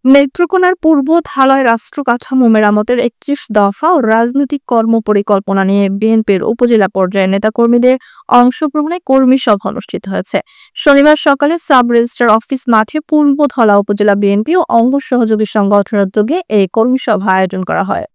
নেত্রকোনার পূর্ব ধালয় রাষ্ট্র কাঠামো মেরামতের ৩১ দফা ও রাজনৈতিক কর্মপরিকল্পনা নিয়ে বিএনপির উপজেলা পর্যায়ের নেতাকর্মীদের অংশগ্রহণে কর্মী সভা অনুষ্ঠিত হয়েছে। শনিবার সকালে সাব রেজিস্ট্রার অফিস মাঠে পূর্বধলা উপজেলা বিএনপি ও অঙ্গ সহযোগী সংগঠনের উদ্যোগে এই কর্মী সভা আয়োজন করা হয়।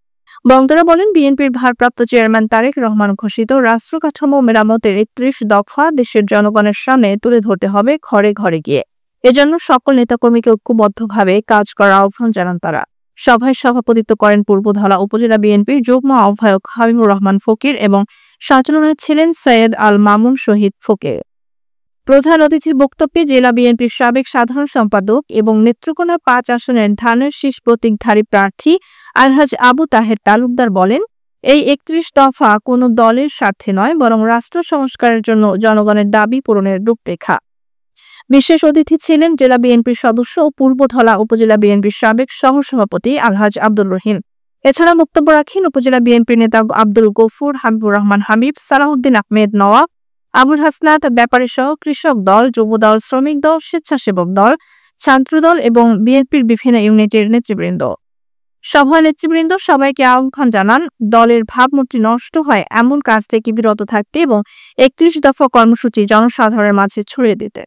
বক্তারা বলেন, বিএনপির ভারপ্রাপ্ত চেয়ারম্যান তারেক রহমান ঘোষিত রাষ্ট্র কাঠামো মেরামতের ৩১ দফা দেশের জনগণের সামনে তুলে ধরতে হবে ঘরে ঘরে গিয়ে। এজন্য সকল নেতাকর্মীকে ঐক্যবদ্ধভাবে কাজ করার আহ্বান জানান তারা। সভায় সভাপতিত্ব করেন পূর্বধলা উপজেলা বিএনপির যুগ্ম আহ্বায়ক হাবিবুর রহমান ফকির এবং সঞ্চালনায় ছিলেন সৈয়দ আল মামুন শহীদ ফকির। প্রধান অতিথির বক্তব্যে জেলা বিএনপির সাবেক সাধারণ সম্পাদক এবং নেত্রকোনা ৫ আসনের ধানের শীষ প্রতীকধারী প্রার্থী আলহাজ আবু তাহের তালুকদার বলেন, এই ৩১ দফা কোনো দলের স্বার্থে নয়, বরং রাষ্ট্র সংস্কারের জন্য জনগণের দাবি পূরণের রূপরেখা। বিশেষ অতিথি ছিলেন জেলা বিএনপির সদস্য ও পূর্বধলা উপজেলা বিএনপির সাবেক সহসভাপতি আলহাজ আব্দুর রহিম। এছাড়া বক্তব্য রাখেন উপজেলা বিএনপির নেতা আব্দুল গফুর, হাবিবুর রহমান হাবিব, সালাউদ্দিন আহমেদ নওয়াব, আবুল হাসনাত ব্যাপারী সহ কৃষক দল, যুব দল, শ্রমিক দল, স্বেচ্ছাসেবক দল, ছাত্রদল এবং বিএনপির বিভিন্ন ইউনিটের নেতৃবৃন্দ। সভায় নেতৃবৃন্দ সবাইকে আহ্বান জানান দলের ভাবমূর্তি নষ্ট হয় এমন কাজ থেকে বিরত থাকতে এবং ৩১ দফা কর্মসূচি জনসাধারণের মাঝে ছড়িয়ে দিতে।